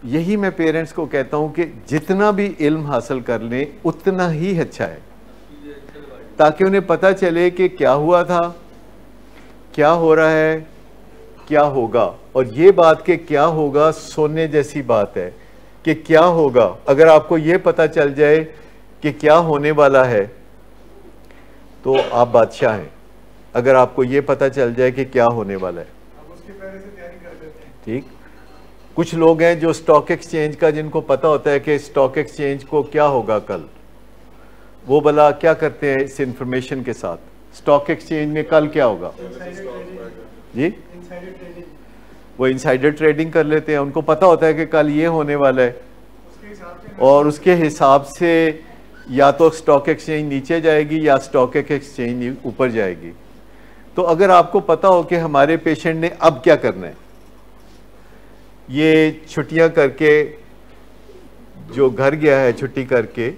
यही मैं पेरेंट्स को कहता हूं कि जितना भी इल्म हासिल कर लें उतना ही अच्छा है, ताकि उन्हें पता चले कि क्या हुआ था, क्या हो रहा है, क्या होगा। और ये बात कि क्या होगा सोने जैसी बात है कि क्या होगा। अगर आपको ये पता चल जाए कि क्या होने वाला है तो आप बादशाह हैं। अगर आपको ये पता चल जाए कि क्या होने वाला है, आप उसके पहले से तैयारी कर देते हैं। ठीक। कुछ लोग हैं जो स्टॉक एक्सचेंज का, जिनको पता होता है कि स्टॉक एक्सचेंज को क्या होगा कल, वो भला क्या करते हैं इस इंफॉर्मेशन के साथ, स्टॉक एक्सचेंज में कल क्या होगा जी, वो इनसाइडर ट्रेडिंग कर लेते हैं। उनको पता होता है कि कल ये होने वाला है, और उसके हिसाब से या तो स्टॉक एक्सचेंज नीचे जाएगी या स्टॉक एक्सचेंज ऊपर जाएगी। तो अगर आपको पता हो कि हमारे पेशेंट ने अब क्या करना है, ये छुट्टियां करके जो घर गया है छुट्टी करके,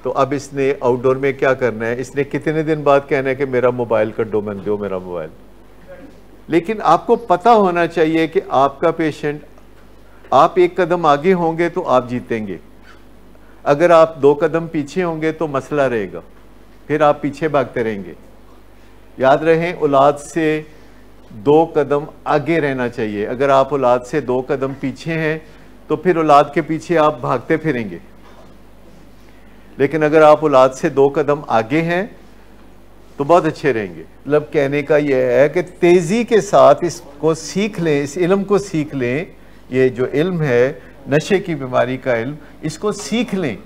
तो अब इसने आउटडोर में क्या करना है, इसने कितने दिन बाद कहना है कि मेरा मोबाइल कर दो, मैंने दो मेरा मोबाइल। लेकिन आपको पता होना चाहिए कि आपका पेशेंट, आप एक कदम आगे होंगे तो आप जीतेंगे, अगर आप दो कदम पीछे होंगे तो मसला रहेगा, फिर आप पीछे भागते रहेंगे। याद रहें, औलाद से दो कदम आगे रहना चाहिए। अगर आप औलाद से दो कदम पीछे हैं तो फिर औलाद के पीछे आप भागते फिरेंगे। लेकिन अगर आप औलाद से दो कदम आगे हैं तो बहुत अच्छे रहेंगे। मतलब कहने का यह है कि तेजी के साथ इसको सीख लें, इस इल्म को सीख लें। ये जो इल्म है नशे की बीमारी का इल्म, इसको सीख लें।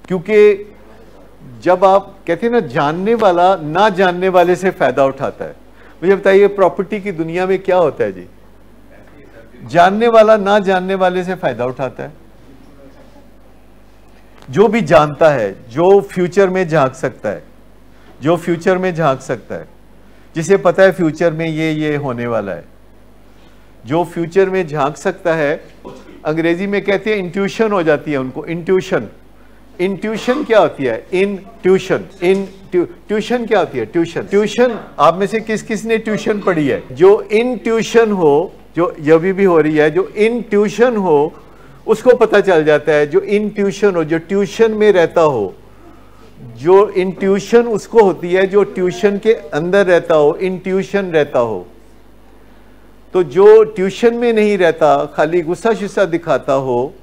क्योंकि जब आप कहते हैं ना, जानने वाला ना जानने वाले से फायदा उठाता है। मुझे बताइए प्रॉपर्टी की दुनिया में क्या होता है जी, जानने वाला ना जानने वाले से फायदा उठाता है। जो भी जानता है, जो फ्यूचर में झांक सकता है, जो फ्यूचर में झांक सकता है, जिसे पता है फ्यूचर में ये होने वाला है, जो फ्यूचर में झांक सकता है, अंग्रेजी में कहते हैं इंट्यूशन हो जाती है उनको। इंट्यूशन, इंट्यूशन क्या होती है, ट्यूशन क्या होती है, ट्यूशन। आप में से किस किस ने ट्यूशन पढ़ी है? जो इंट्यूशन हो, जो अभी भी हो रही है, जो इंट्यूशन हो उसको पता चल जाता है। जो इंट्यूशन हो, जो ट्यूशन में रहता हो, जो इंट्यूशन उसको होती है जो ट्यूशन के अंदर रहता हो, इंट्यूशन रहता हो। तो जो ट्यूशन में नहीं रहता, खाली गुस्सा शुस्सा दिखाता हो,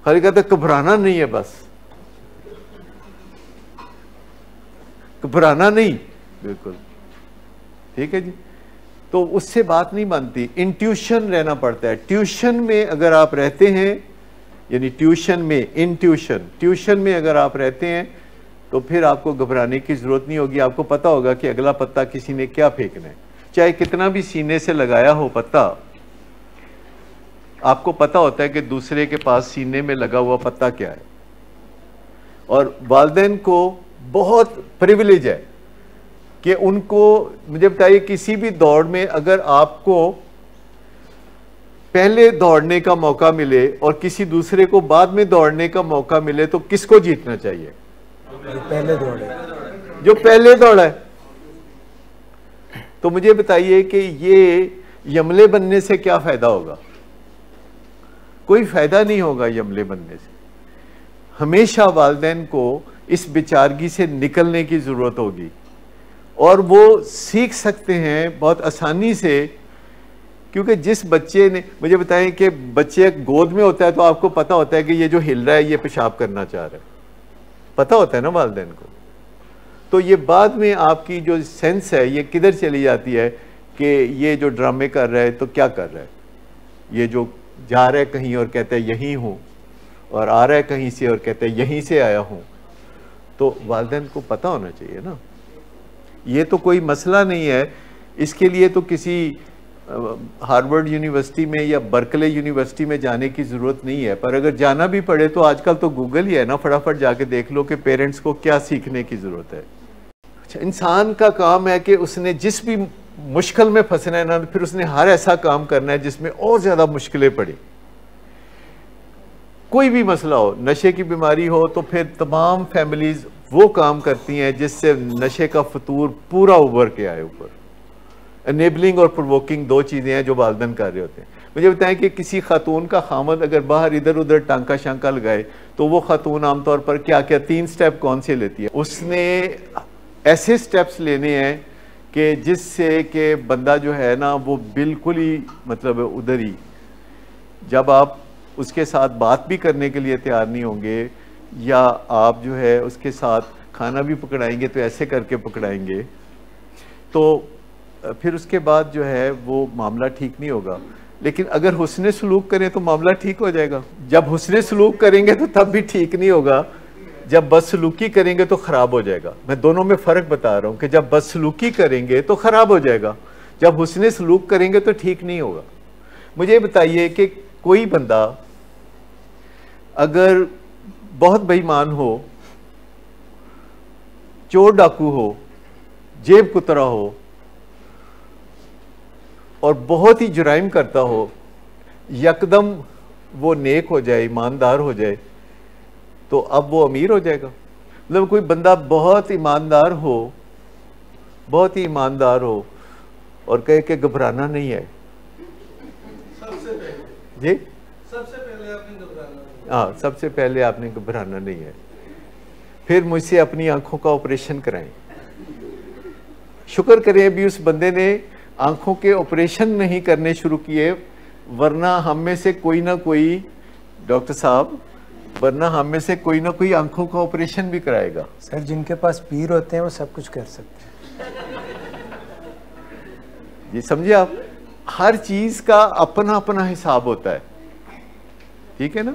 खाली कहता घबराना नहीं है, बस घबराना नहीं, बिल्कुल ठीक है जी, तो उससे बात नहीं बनती। इंट्यूशन रहना पड़ता है। ट्यूशन में अगर आप रहते हैं, यानी ट्यूशन में, ट्यूशन में अगर आप रहते हैं तो फिर आपको घबराने की जरूरत नहीं होगी। आपको पता होगा कि अगला पत्ता किसी ने क्या फेंकना है, चाहे कितना भी सीने से लगाया हो पत्ता, आपको पता होता है कि दूसरे के पास सीने में लगा हुआ पत्ता क्या है। और वालिदैन को बहुत प्रिविलेज है कि उनको, मुझे बताइए, किसी भी दौड़ में अगर आपको पहले दौड़ने का मौका मिले और किसी दूसरे को बाद में दौड़ने का मौका मिले तो किसको जीतना चाहिए? पहले दौड़े, जो पहले दौड़ा है। तो मुझे बताइए कि ये यमले बनने से क्या फायदा होगा? कोई फायदा नहीं होगा यमले बनने से। हमेशा वालिदैन को इस बेचारगी से निकलने की जरूरत होगी, और वो सीख सकते हैं बहुत आसानी से। क्योंकि जिस बच्चे ने, मुझे बताएं कि बच्चे गोद में होता है तो आपको पता होता है कि ये जो हिल रहा है ये पेशाब करना चाह रहा है, पता होता है ना वालिदैन को। तो ये बाद में आपकी जो सेंस है ये किधर चली जाती है कि ये जो ड्रामे कर रहा है तो क्या कर रहा है, ये जो जा रहा है कहीं और कहता है यहीं हूँ, और आ रहा है कहीं से और कहता है यहीं से आया हूँ। तो वालिदैन को पता होना चाहिए ना। ये तो कोई मसला नहीं है। इसके लिए तो किसी हार्वर्ड यूनिवर्सिटी में या बर्कले यूनिवर्सिटी में जाने की ज़रूरत नहीं है। पर अगर जाना भी पड़े तो आजकल तो गूगल ही है ना, फटाफट जाके देख लो कि पेरेंट्स को क्या सीखने की ज़रूरत है। अच्छा, इंसान का काम है कि उसने जिस भी मुश्किल में फंसना है ना, फिर उसने हर ऐसा काम करना है जिसमें और ज़्यादा मुश्किलें पड़ी। कोई भी मसला हो, नशे की बीमारी हो, तो फिर तमाम फैमिलीज वो काम करती हैं जिससे नशे का फतूर पूरा उभर के आए ऊपर। एनेबलिंग और प्रोवोकिंग दो चीज़ें हैं जो वालिदैन कर रहे होते हैं। मुझे बताएं कि किसी खातून का खामद अगर बाहर इधर उधर टांका शांका लगाए तो वो खातून आमतौर पर क्या क्या 3 स्टेप कौन से लेती है? उसने ऐसे स्टेप्स लेने हैं कि जिससे कि बंदा जो है ना वो बिल्कुल ही मतलब उधर ही, जब आप उसके साथ बात भी करने के लिए तैयार नहीं होंगे या आप जो है उसके साथ खाना भी पकड़ाएंगे तो ऐसे करके पकड़ाएंगे, तो फिर उसके बाद जो है वो मामला ठीक नहीं होगा। लेकिन अगर हुस्ने सलूक करें तो मामला ठीक हो जाएगा। जब हुस्ने सलूक करेंगे तो तब भी ठीक नहीं होगा, जब बदसलूकी करेंगे तो ख़राब हो जाएगा। मैं दोनों में फ़र्क बता रहा हूँ कि जब बदसलूकी करेंगे तो ख़राब हो जाएगा, जब हुस्ने सलूक करेंगे तो ठीक नहीं होगा। मुझे बताइए कि कोई बंदा अगर बहुत बेईमान हो, चोर डाकू हो, जेब कुतरा हो और बहुत ही जुराइम करता हो, यकदम वो नेक हो जाए, ईमानदार हो जाए, तो अब वो अमीर हो जाएगा। मतलब कोई बंदा बहुत ईमानदार हो, बहुत ही ईमानदार हो और कहे कि घबराना नहीं है, सबसे पहले जी सबसे पहले आपने घबराना, हाँ सबसे पहले आपने घबराना नहीं है, फिर मुझसे अपनी आंखों का ऑपरेशन कराएं। शुक्र करें अभी उस बंदे ने आंखों के ऑपरेशन नहीं करने शुरू किए, वरना हम में से कोई ना कोई, डॉक्टर साहब, वरना हम में से कोई ना कोई आंखों का ऑपरेशन भी कराएगा। सर जिनके पास पीर होते हैं वो सब कुछ कर सकते हैं। ये समझे आप, हर चीज का अपना अपना हिसाब होता है, ठीक है ना।